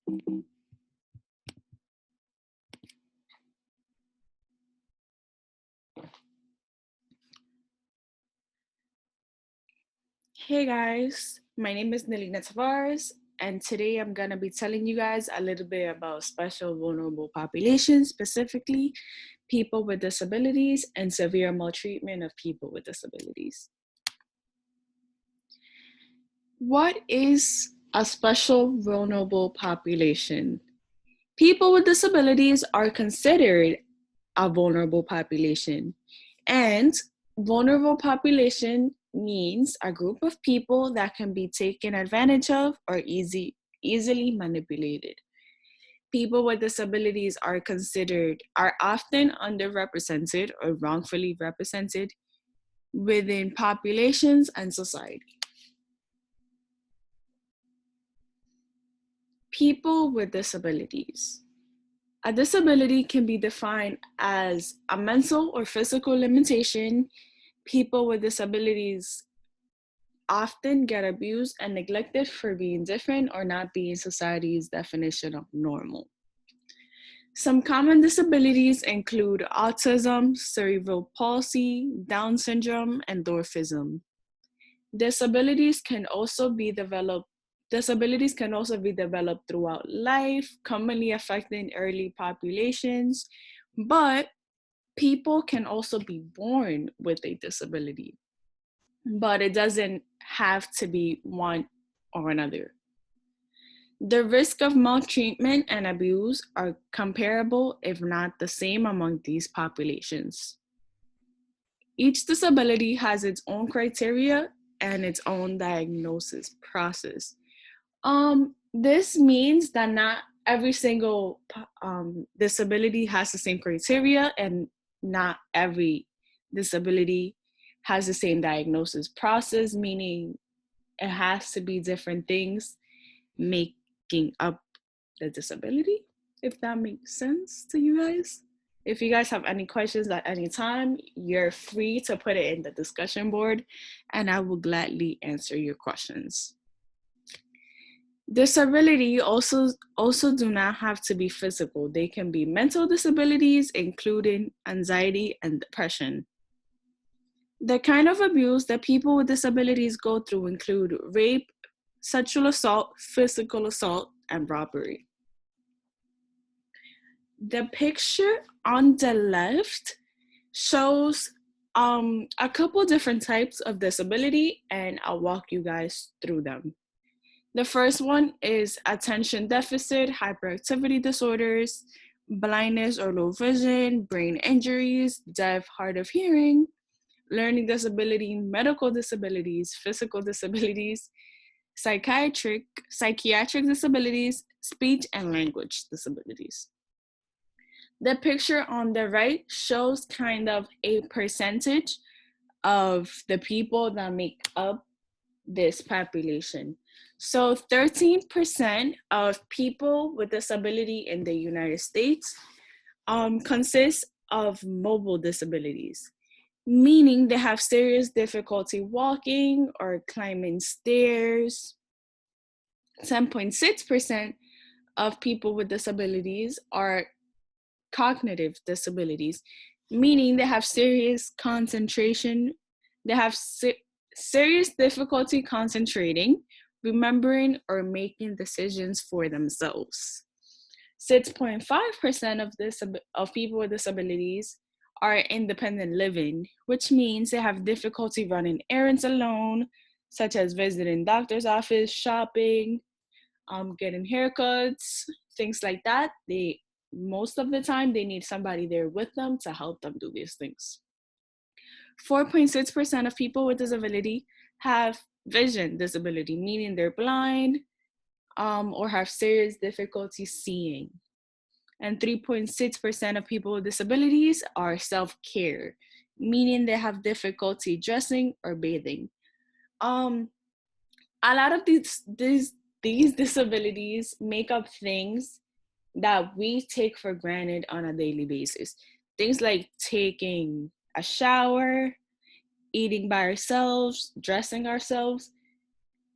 Hey guys, my name is Nelina Tavares, and today I'm going to be telling you guys a little bit about special vulnerable populations, specifically people with disabilities and severe maltreatment of people with disabilities. What is a special vulnerable population? People with disabilities are considered a vulnerable population, and vulnerable population means a group of people that can be taken advantage of or easily manipulated. People with disabilities are often underrepresented or wrongfully represented within populations and society. People with disabilities. A disability can be defined as a mental or physical limitation. People with disabilities often get abused and neglected for being different or not being society's definition of normal. Some common disabilities include autism, cerebral palsy, Down syndrome, and dwarfism. Disabilities can also be developed Disabilities can also be developed throughout life, commonly affecting early populations, but people can also be born with a disability, but it doesn't have to be one or another. The risk of maltreatment and abuse are comparable, if not the same, among these populations. Each disability has its own criteria and its own diagnosis process. This means that not every single disability has the same criteria, and not every disability has the same diagnosis process, meaning it has to be different things making up the disability, if that makes sense to you guys. If you guys have any questions at any time, you're free to put it in the discussion board and I will gladly answer your questions. Disability also do not have to be physical. They can be mental disabilities, including anxiety and depression. The kind of abuse that people with disabilities go through include rape, sexual assault, physical assault, and robbery. The picture on the left shows a couple different types of disability, and I'll walk you guys through them. The first one is attention deficit hyperactivity disorders, blindness or low vision, brain injuries, deaf, hard of hearing, learning disability, medical disabilities, physical disabilities, psychiatric disabilities, speech and language disabilities. The picture on the right shows kind of a percentage of the people that make up this population. So 13% of people with disability in the United States consists of mobile disabilities, meaning they have serious difficulty walking or climbing stairs. 10.6% of people with disabilities are cognitive disabilities, meaning they have serious concentration, they have serious difficulty concentrating, remembering, or making decisions for themselves. 6.5% of people with disabilities are independent living, which means they have difficulty running errands alone, such as visiting doctor's office, shopping, getting haircuts, things like that. Most of the time they need somebody there with them to help them do these things. 4.6% of people with disability have vision disability, meaning they're blind or have serious difficulty seeing. And 3.6% of people with disabilities are self-care, meaning they have difficulty dressing or bathing. A lot of these disabilities make up things that we take for granted on a daily basis. Things like taking a shower, eating by ourselves, dressing ourselves,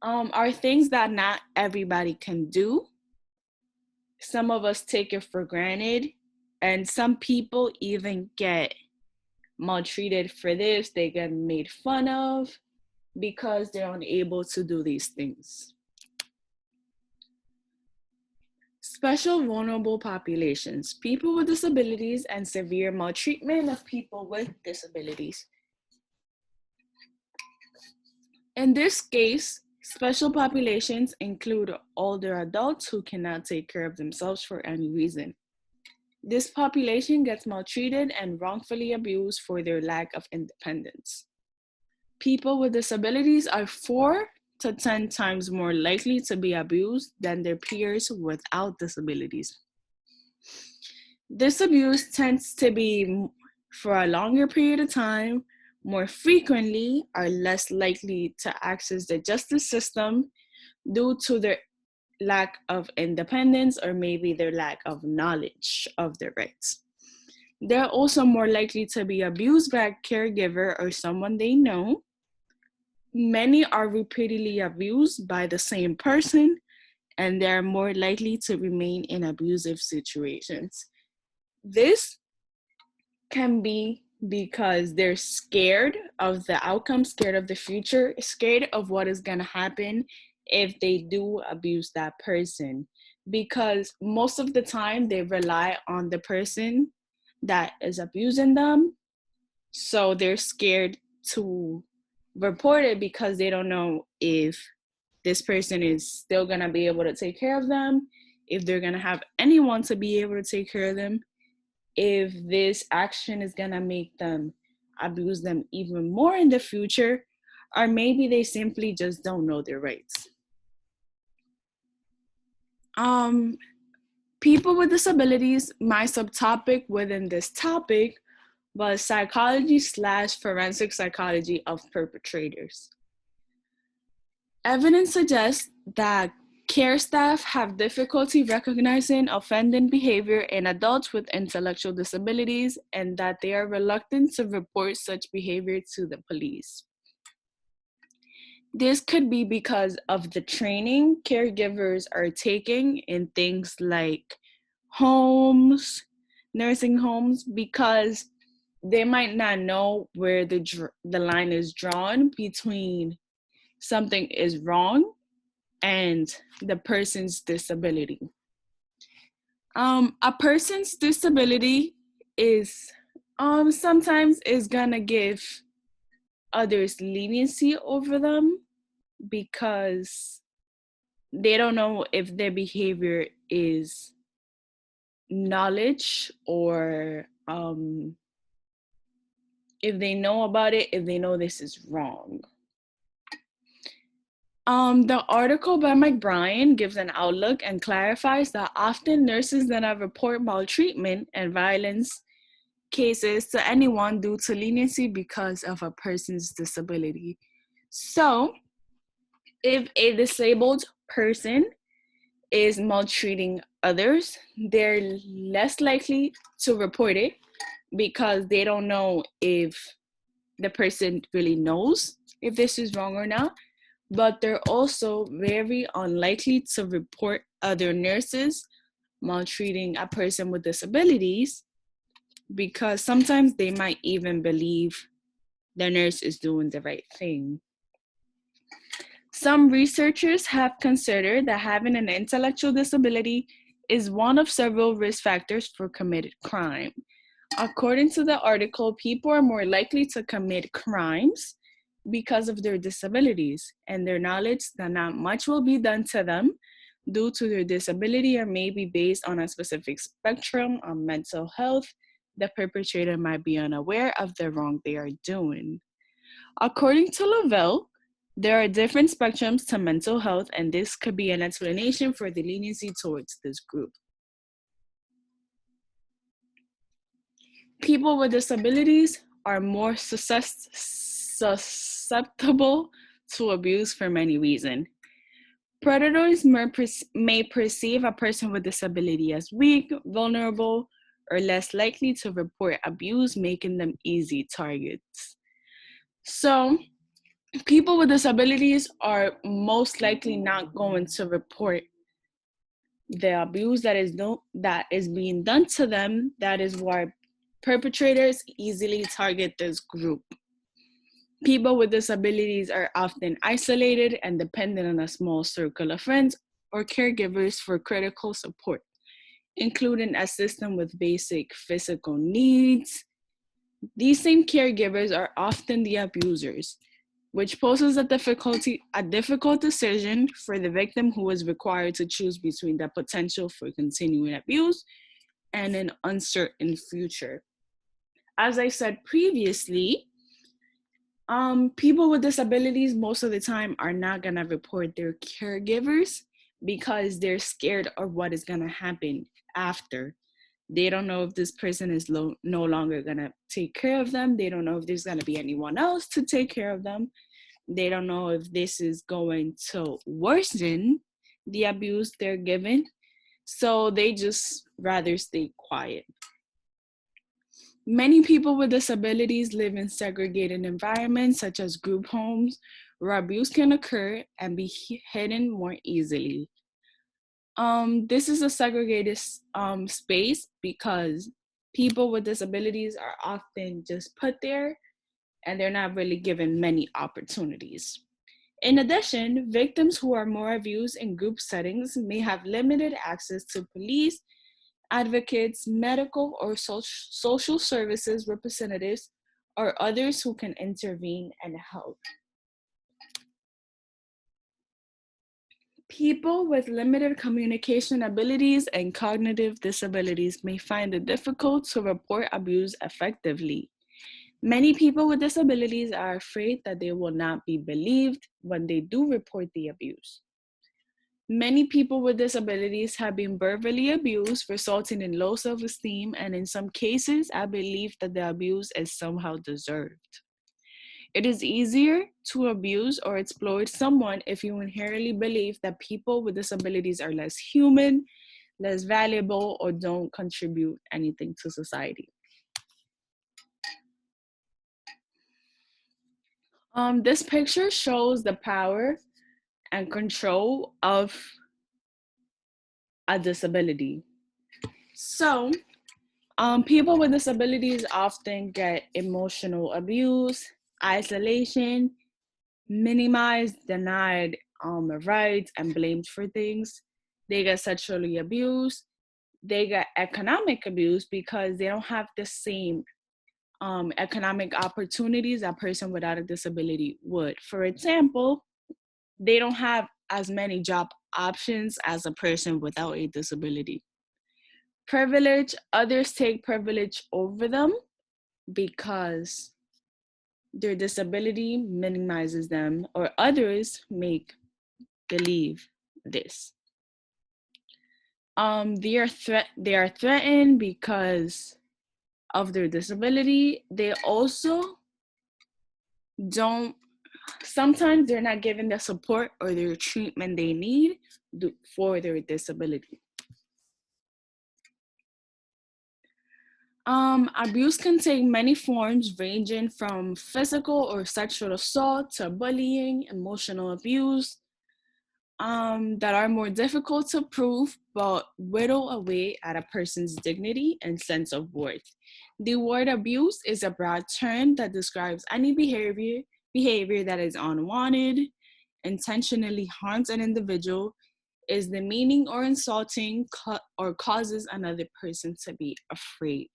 are things that not everybody can do. Some of us take it for granted, and some people even get maltreated for this. They get made fun of because they're unable to do these things. Special vulnerable populations, people with disabilities and severe maltreatment of people with disabilities. In this case, special populations include older adults who cannot take care of themselves for any reason. This population gets maltreated and wrongfully abused for their lack of independence. People with disabilities are 4 to 10 times more likely to be abused than their peers without disabilities. This abuse tends to be for a longer period of time, more frequently, are less likely to access the justice system due to their lack of independence or maybe their lack of knowledge of their rights. They're also more likely to be abused by a caregiver or someone they know. Many are repeatedly abused by the same person, and they're more likely to remain in abusive situations. This can be because they're scared of the outcome, scared of the future, scared of what is going to happen if they do abuse that person. Because most of the time they rely on the person that is abusing them. So they're scared to report it because they don't know if this person is still going to be able to take care of them, if they're going to have anyone to be able to take care of them, if this action is going to make them abuse them even more in the future, or maybe they simply just don't know their rights. People with disabilities, my subtopic within this topic was psychology/forensic psychology of perpetrators. Evidence suggests that care staff have difficulty recognizing offending behavior in adults with intellectual disabilities and that they are reluctant to report such behavior to the police. This could be because of the training caregivers are taking in things like homes, nursing homes, because they might not know where the line is drawn between something is wrong and the person's disability. A person's disability is sometimes is gonna give others leniency over them because they don't know if their behavior is knowledge or if they know about it, if they know this is wrong. The article by McBrien gives an outlook and clarifies that often nurses do not report maltreatment and violence cases to anyone due to leniency because of a person's disability. So, if a disabled person is maltreating others, they're less likely to report it because they don't know if the person really knows if this is wrong or not. But they're also very unlikely to report other nurses maltreating a person with disabilities because sometimes they might even believe the nurse is doing the right thing. Some researchers have considered that having an intellectual disability is one of several risk factors for committed crime. According to the article, people are more likely to commit crimes because of their disabilities and their knowledge that not much will be done to them due to their disability or maybe based on a specific spectrum of mental health. The perpetrator might be unaware of the wrong they are doing. According to Lavelle, there are different spectrums to mental health, and this could be an explanation for the leniency towards this group. People with disabilities are more susceptible to abuse for many reasons. Predators may perceive a person with disability as weak, vulnerable, or less likely to report abuse, making them easy targets. So, people with disabilities are most likely not going to report the abuse that is being done to them, that is why perpetrators easily target this group. People with disabilities are often isolated and dependent on a small circle of friends or caregivers for critical support, including assistance with basic physical needs. These same caregivers are often the abusers, which poses a difficult decision for the victim, who is required to choose between the potential for continuing abuse and an uncertain future. As I said previously, people with disabilities most of the time are not gonna report their caregivers because they're scared of what is gonna happen after. They don't know if this person is no longer gonna take care of them. They don't know if there's gonna be anyone else to take care of them. They don't know if this is going to worsen the abuse they're given. So they just rather stay quiet. Many people with disabilities live in segregated environments, such as group homes, where abuse can occur and be hidden more easily. This is a segregated space because people with disabilities are often just put there and they're not really given many opportunities. In addition, victims who are more abused in group settings may have limited access to police, advocates, medical or social services representatives, or others who can intervene and help. People with limited communication abilities and cognitive disabilities may find it difficult to report abuse effectively. Many people with disabilities are afraid that they will not be believed when they do report the abuse. Many people with disabilities have been verbally abused, resulting in low self-esteem, and in some cases, I believe that the abuse is somehow deserved. It is easier to abuse or exploit someone if you inherently believe that people with disabilities are less human, less valuable, or don't contribute anything to society. This picture shows the power and control of a disability. So, people with disabilities often get emotional abuse, isolation, minimized, denied rights, and blamed for things. They get sexually abused. They get economic abuse because they don't have the same economic opportunities a person without a disability would. For example, they don't have as many job options as a person without a disability. Privilege, others take privilege over them because their disability minimizes them, or others make believe this. They are threatened because of their disability. They also don't, sometimes they're not given the support or their treatment they need for their disability. Abuse can take many forms, ranging from physical or sexual assault to bullying, emotional abuse, that are more difficult to prove but whittle away at a person's dignity and sense of worth. The word abuse is a broad term that describes any behavior that is unwanted, intentionally harms an individual, is demeaning or insulting, or causes another person to be afraid.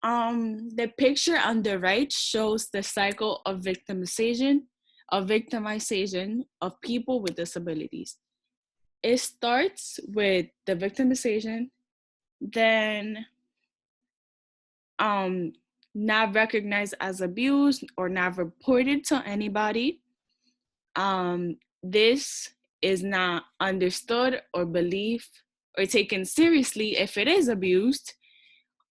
The picture on the right shows the cycle of victimization of people with disabilities. It starts with the victimization, then not recognized as abuse or not reported to anybody. This is not understood or believed or taken seriously if it is abused.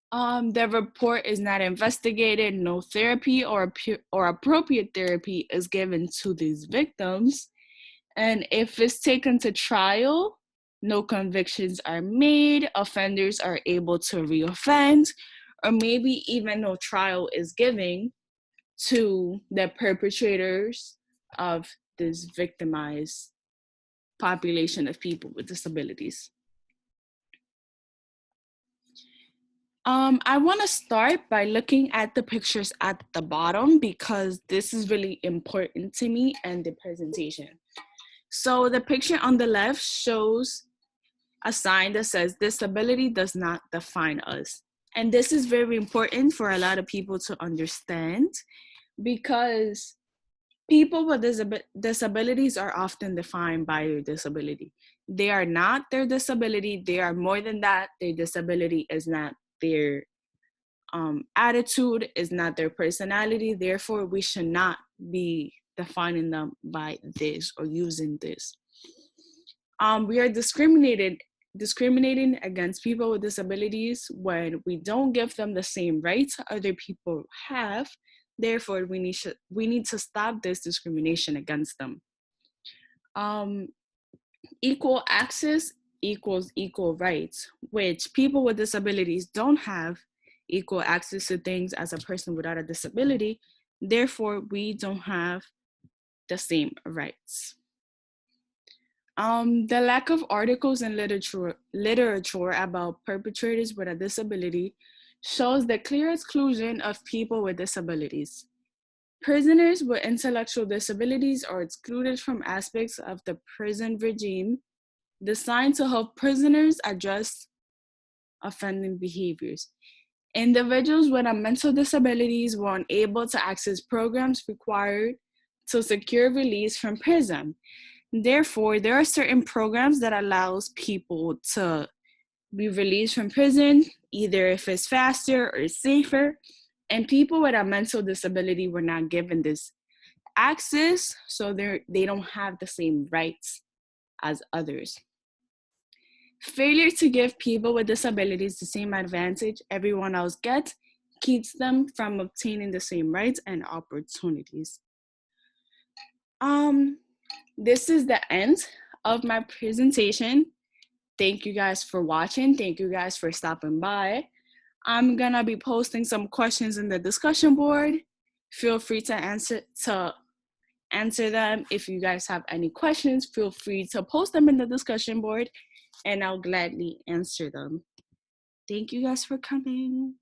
The report is not investigated, no therapy or appropriate therapy is given to these victims. And if it's taken to trial, no convictions are made, offenders are able to reoffend, or maybe even no trial is given to the perpetrators of this victimized population of people with disabilities. I want to start by looking at the pictures at the bottom because this is really important to me and the presentation. So the picture on the left shows a sign that says disability does not define us. And this is very important for a lot of people to understand because people with disabilities are often defined by their disability. They are not their disability. They are more than that. Their disability is not their attitude, is not their personality. Therefore, we should not be defining them by this or using this. We are discriminating against people with disabilities when we don't give them the same rights other people have. Therefore, we need to stop this discrimination against them. Equal access equals equal rights, which people with disabilities don't have equal access to things as a person without a disability. Therefore, we don't have the same rights. The lack of articles and literature about perpetrators with a disability shows the clear exclusion of people with disabilities. Prisoners with intellectual disabilities are excluded from aspects of the prison regime designed to help prisoners address offending behaviors. Individuals with mental disabilities were unable to access programs required to secure release from prison. Therefore, there are certain programs that allows people to be released from prison, either if it's faster or safer, and people with a mental disability were not given this access, so they don't have the same rights as others. Failure to give people with disabilities the same advantage everyone else gets keeps them from obtaining the same rights and opportunities. This is the end of my presentation. Thank you guys for watching. Thank you guys for stopping by. I'm gonna be posting some questions in the discussion board. Feel free to answer them. If you guys have any questions, feel free to post them in the discussion board and I'll gladly answer them. Thank you guys for coming.